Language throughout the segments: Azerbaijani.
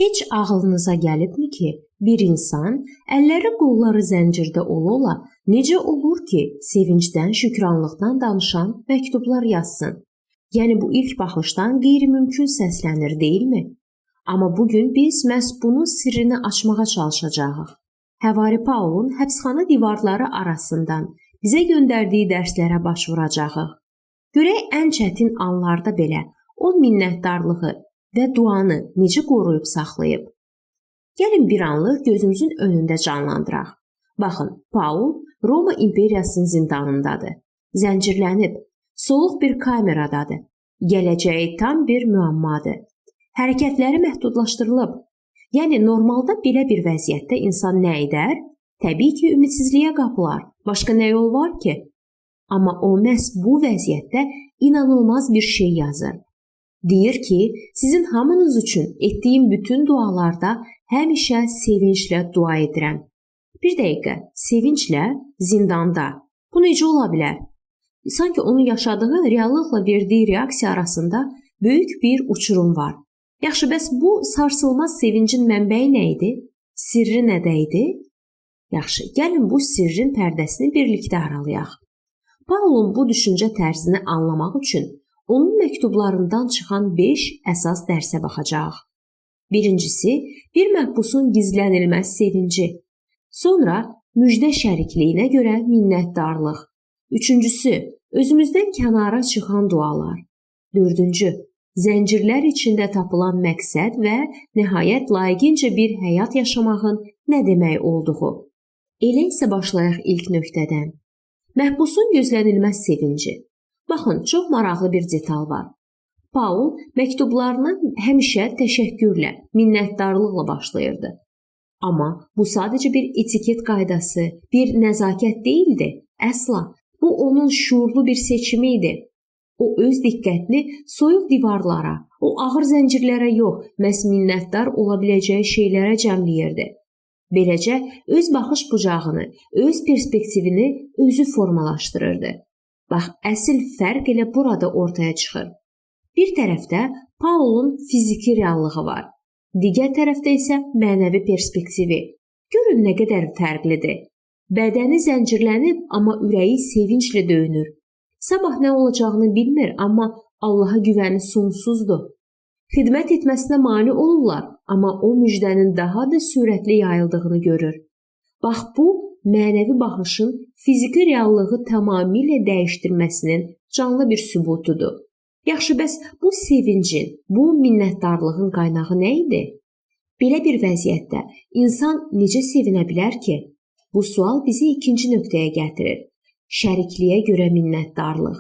Heç ağlınıza gəlibmi ki, bir insan əlləri qolları zəncirdə ola-ola necə olur ki, sevincdən, şükranlıqdan danışan məktublar yazsın? Yəni bu ilk baxışdan qeyri-mümkün səslənir, deyilmi? Amma bugün biz məhz bunun sirrini açmağa çalışacağıq. Həvari Paulun həbsxana divarları arasından bizə göndərdiyi dərslərə baş vuracağıq. Görək ən çətin anlarda belə o minnətdarlığı və duanı necə qoruyub saxlayıb. Gəlin bir anlıq gözümüzün önündə canlandıraq. Baxın, Paul Roma İmperiyasının zindanındadır. Zəncirlənib, soluq bir kameradadır. Gələcəyi tam bir müəmmadır. Hərəkətləri məhdudlaşdırılıb. Yəni normalda belə bir vəziyyətdə insan nə edər? Təbii ki, ümidsizliyə qapılar. Başqa nə yol var ki? Amma o məhz bu vəziyyətdə inanılmaz bir şey yazır. Deyir ki, sizin hamınız üçün etdiyim bütün dualarda həmişə sevinclə dua edirəm. Bir dəqiqə, sevinclə zindanda. Bu necə ola bilər? Sanki onun yaşadığı reallıqla verdiyi reaksiya arasında böyük bir uçurum var. Yaxşı, bəs bu sarsılmaz sevincin mənbəyi nə idi? Sirri nədə idi? Yaxşı, gəlin bu sirrin pərdəsini birlikdə aralayaq. Paulun bu düşüncə tərzini anlamaq üçün onun məktublarından çıxan 5 əsas dərsə baxacağıq. Birincisi, bir məhbusun gizlənilməz sevinci. Sonra, müjdə şərikliyinə görə minnətdarlıq. Üçüncüsü, özümüzdən kənara çıxan dualar. Dördüncü, zəncirlər içində tapılan məqsəd və nəhayət layiqincə bir həyat yaşamağın nə demək olduğu. Elə isə başlayaq ilk nöqtədən. Məhbusun gözlənilməz sevinci. Baxın, çox maraqlı bir detal var. Paul məktublarına həmişə təşəkkürlə, minnətdarlıqla başlayırdı. Amma bu sadəcə bir etiket qaydası, bir nəzakət deyildi. Əsla, bu onun şuurlu bir seçimi idi. O öz diqqətini soyuq divarlara, o ağır zəncirlərə yox, məhz minnətdar ola biləcəyi şeylərə cəmləyirdi. Beləcə, öz baxış bucağını, öz perspektivini özü formalaşdırırdı. Bax, əsl fərq elə burada ortaya çıxır. Bir tərəfdə Paulun fiziki reallığı var. Digər tərəfdə isə mənəvi perspektivi. Görün nə qədər fərqlidir. Bədəni zəncirlənib, amma ürəyi sevinclə döyünür. Sabah nə olacağını bilmir, amma Allaha güvəni sonsuzdur. Xidmət etməsinə mane olurlar, amma o müjdənin daha da sürətli yayıldığını görür. Bax, bu mənəvi baxışın fiziki reallığı tamamilə dəyişdirməsinin canlı bir sübutudur. Yaxşı, bəs bu sevincin, bu minnətdarlığın qaynağı nə idi? Belə bir vəziyyətdə insan necə sevinə bilər ki? Bu sual bizi ikinci nöqtəyə gətirir. Şərikliyə görə minnətdarlıq.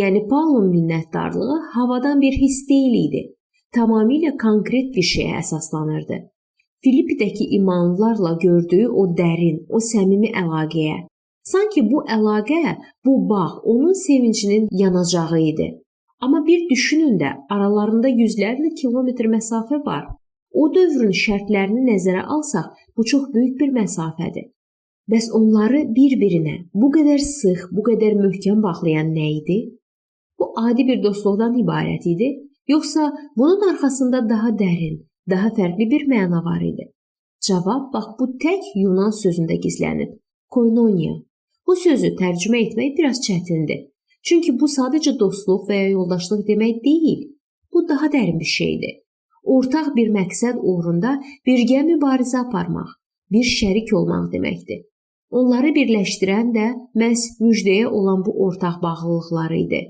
Yəni Paulun minnətdarlığı havadan bir hiss deyil idi. Tamamilə konkret bir şeyə əsaslanırdı. Filippidəki imanlılarla gördüyü o dərin, o səmimi əlaqəyə. Sanki bu əlaqə, bu bağ onun sevincinin yanacağı idi. Amma bir düşünün də, aralarında yüzlərlə kilometr məsafə var. O dövrün şərtlərini nəzərə alsaq, bu çox böyük bir məsafədir. Bəs onları bir-birinə bu qədər sıx, bu qədər möhkəm bağlayan nə idi? Bu adi bir dostluqdan ibarət idi, yoxsa bunun arxasında daha dərin, daha fərqli bir məna var idi? Cavab bax bu tək Yunan sözündə gizlənib. Koinonia. Bu sözü tərcümə etmək biraz çətindir. Çünki bu sadəcə dostluq və ya yoldaşlıq demək deyil. Bu daha dərin bir şeydir. Ortaq bir məqsəd uğrunda birgə mübarizə aparmaq, bir şərik olmaq deməkdir. Onları birləşdirən də məhz müjdəyə olan bu ortaq bağlılıqları idi.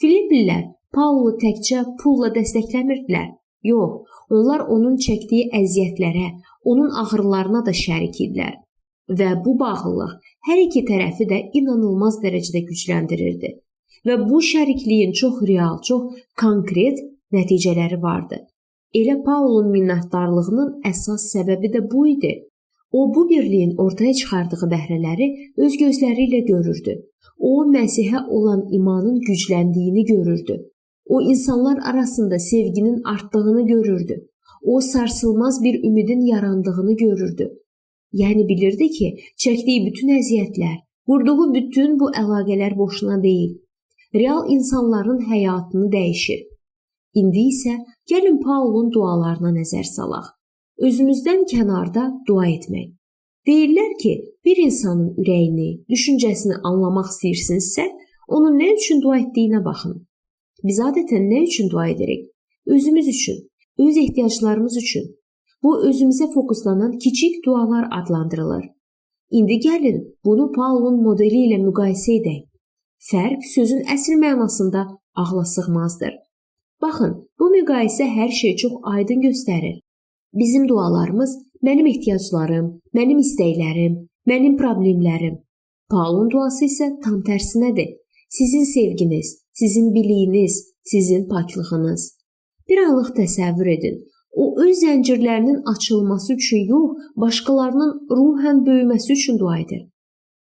Filiplilər Paulu təkcə pulla dəstəkləmirdilər. Yox, onlar onun çəkdiyi əziyyətlərə, onun ağrılarına da şərik idilər. Və bu bağlılıq hər iki tərəfi də inanılmaz dərəcədə gücləndirirdi. Və bu şərikliyin çox real, çox konkret nəticələri vardı. Elə Paulun minnətdarlığının əsas səbəbi də bu idi. O, bu birliyin ortaya çıxardığı bəhrələri öz gözləri ilə görürdü. O, Məsihə olan imanın gücləndiyini görürdü. O, insanlar arasında sevginin artdığını görürdü. O, sarsılmaz bir ümidin yarandığını görürdü. Yəni bilirdi ki, çəkdiyi bütün əziyyətlər, qurduğu bütün bu əlaqələr boşuna deyil. Real insanların həyatını dəyişir. İndi isə gəlin Paulun dualarına nəzər salaq. özümüzdən kənarda dua etmək. Deyirlər ki, bir insanın ürəyini, düşüncəsini anlamaq istəyirsinizsə, onun nə üçün dua etdiyinə baxın. Biz adətən nə üçün dua edirik? Özümüz üçün, öz ehtiyaclarımız üçün. Bu, özümüzə fokuslanan kiçik dualar adlandırılır. İndi gəlin, bunu Paulun modeli ilə müqayisə edək. Fərq sözün əsl mənasında ağla sığmazdır. Baxın, bu müqayisə hər şeyi çox aydın göstərir. Bizim dualarımız mənim ehtiyaclarım, mənim istəklərim, mənim problemlərim. Paulun duası isə tam tərsinədir. Sizin sevginiz, sizin biliyiniz, sizin paklığınız. Bir anlıq təsəvvür edin. O öz zəncirlərinin açılması üçün yox, başqalarının ruhən böyüməsi üçün dua edir.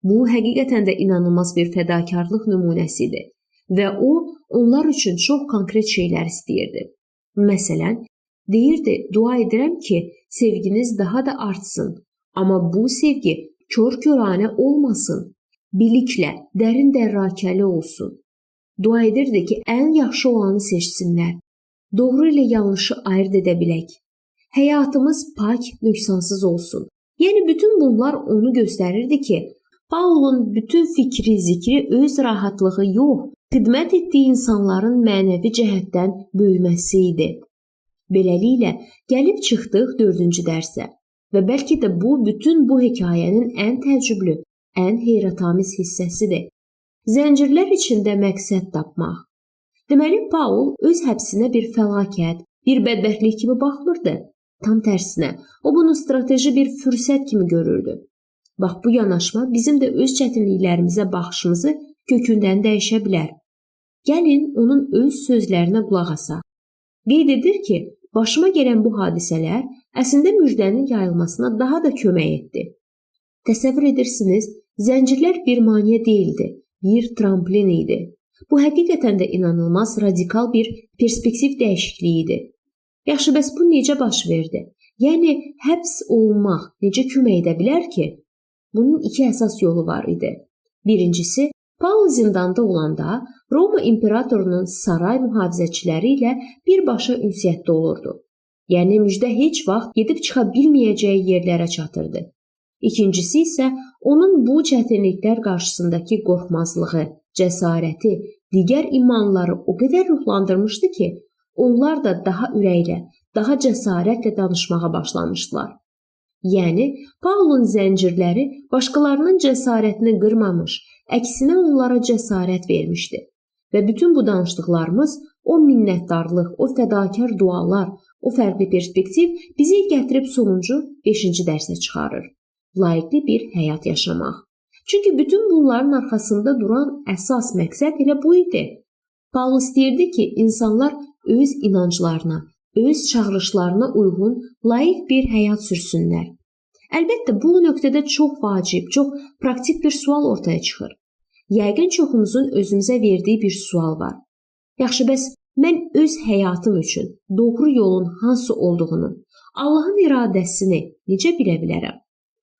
Bu, həqiqətən də inanılmaz bir fədakarlıq nümunəsidir və o, onlar üçün çox konkret şeylər istəyirdi. Məsələn, deyirdi, dua edirəm ki, sevginiz daha da artsın, amma bu sevgi kör-körənə olmasın, biliklə, dərin dərrakəli olsun. Dua edirdi ki, ən yaxşı olanı seçsinlər, doğru ilə yanlışı ayırt edə bilək. Həyatımız pak, nöqsansız olsun. Yəni, bütün bunlar onu göstərirdi ki, Paulun bütün fikri, zikri öz rahatlığı yox, xidmət etdiyi insanların mənəvi cəhətdən böyüməsi idi. Beləliklə, gəlib çıxdıq 4-cü dərsə və bəlkə də bu, bütün bu hekayənin ən təəccüblü, ən heyrətamiz hissəsidir. Zəncirlər içində məqsəd tapmaq. Deməli, Paul öz həbsinə bir fəlakət, bir bədbəxtlik kimi baxmırdı. Tam tərsinə, o bunu strateji bir fürsət kimi görürdü. Bax, bu yanaşma bizim də öz çətinliklərimizə baxışımızı kökündən dəyişə bilər. Gəlin, onun öz sözlərinə qulaq asaq. Qeyd edir ki, başıma gələn bu hadisələr əslində müjdənin yayılmasına daha da kömək etdi. Təsəvvür edirsiniz, zəncirlər bir maneə deyildi, bir tramplin idi. Bu, həqiqətən də inanılmaz radikal bir perspektiv dəyişikliyi idi. Yaxşı, bəs bu necə baş verdi? Yəni, həbs olunmaq necə kömək edə bilər ki? Bunun iki əsas yolu var idi. Birincisi, Paul zindanda olanda Roma imperatorunun saray mühafizəçiləri ilə birbaşa ünsiyyətdə olurdu. Yəni, müjdə heç vaxt gedib çıxa bilməyəcəyi yerlərə çatırdı. İkincisi isə onun bu çətinliklər qarşısındakı qorxmazlığı, cəsarəti, digər imanları o qədər ruhlandırmışdı ki, onlar da daha ürəklə, daha cəsarətlə danışmağa başlamışdılar. Yəni, Paulun zəncirləri başqalarının cəsarətini qırmamış, əksinə onlara cəsarət vermişdi. Və bütün bu danışdıqlarımız, o minnətdarlıq, o fədakar dualar, o fərqli perspektiv bizi gətirib sonuncu 5-ci dərsə çıxarır. Layiqli bir həyat yaşamaq. Çünki bütün bunların arxasında duran əsas məqsəd elə bu idi. Paul istəyirdi ki, insanlar öz inanclarına, öz çağırışlarına uyğun, layiq bir həyat sürsünlər. Əlbəttə, bu nöqtədə çox vacib, çox praktik bir sual ortaya çıxır. Yəqin çoxumuzun özümüzə verdiyi bir sual var. Yaxşı, bəs mən öz həyatım üçün doğru yolun hansı olduğunu, Allahın iradəsini necə bilə bilərəm?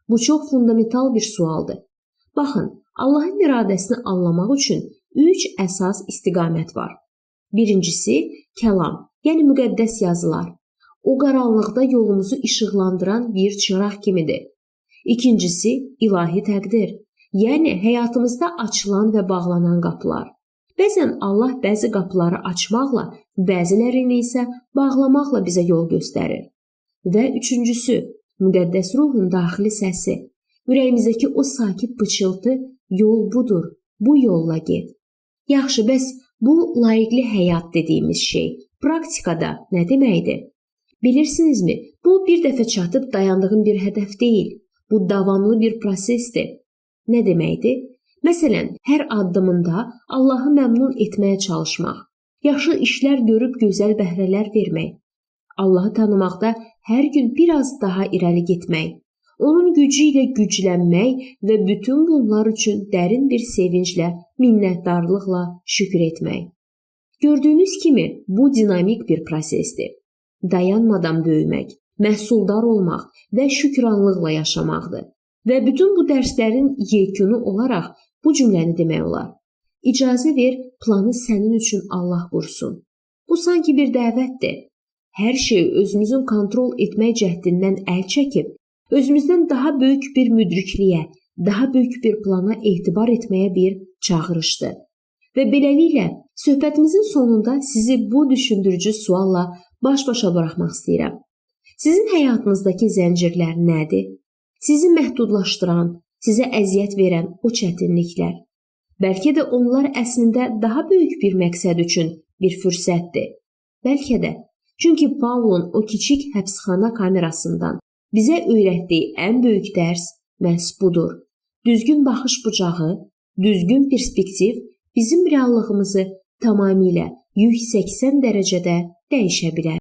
Bu çox fundamental bir sualdır. Baxın, Allahın iradəsini anlamaq üçün 3 əsas istiqamət var. Birincisi, kəlam, yəni müqəddəs yazılar. O qaranlıqda yolumuzu işıqlandıran bir çıraq kimidir. İkincisi, ilahi təqdir, yəni həyatımızda açılan və bağlanan qapılar. Bəzən Allah bəzi qapıları açmaqla, bəzilərini isə bağlamaqla bizə yol göstərir. Və üçüncüsü, müqəddəs ruhun daxili səsi. Ürəyimizdəki o sakit pıçıltı, yol budur, bu yolla get. Yaxşı, bəs bu layiqli həyat dediyimiz şey praktikada nə deməkdir? Bilirsinizmi, bu bir dəfə çatıb dayandığın bir hədəf deyil. Bu davamlı bir prosesdir. Nə deməkdir? Məsələn, hər addımında Allahı məmnun etməyə çalışmaq, yaxşı işlər görüb gözəl bəhrələr vermək, Allahı tanımaqda hər gün biraz daha irəli getmək, onun gücü ilə güclənmək və bütün bunlar üçün dərin bir sevinclə, minnətdarlıqla şükür etmək. Gördüyünüz kimi, bu dinamik bir prosesdir. Dayanmadan böyümək, məhsuldar olmaq və şükranlıqla yaşamaqdır. Və bütün bu dərslərin yekunu olaraq bu cümləni demək olar. İcazə ver, planı sənin üçün Allah qursun. Bu sanki bir dəvətdir. hər şeyi özümüzün kontrol etmək cəhdindən əl çəkib, özümüzdən daha böyük bir müdrikliyə, daha böyük bir plana etibar etməyə bir çağırışdır. Və beləliklə, söhbətimizin sonunda sizi bu düşündürücü sualla baş-başa buraxmaq istəyirəm. Sizin həyatınızdakı zəncirlər nədir? Sizi məhdudlaşdıran, sizə əziyyət verən o çətinliklər. Bəlkə də onlar əslində daha böyük bir məqsəd üçün bir fürsətdir. Bəlkə də, çünki Paulun o kiçik həbsxana kamerasından bizə öyrətdiyi ən böyük dərs məhz budur. Düzgün baxış bucağı, düzgün perspektiv bizim reallığımızı tamamilə 180 dərəcədə dəyişə bilər.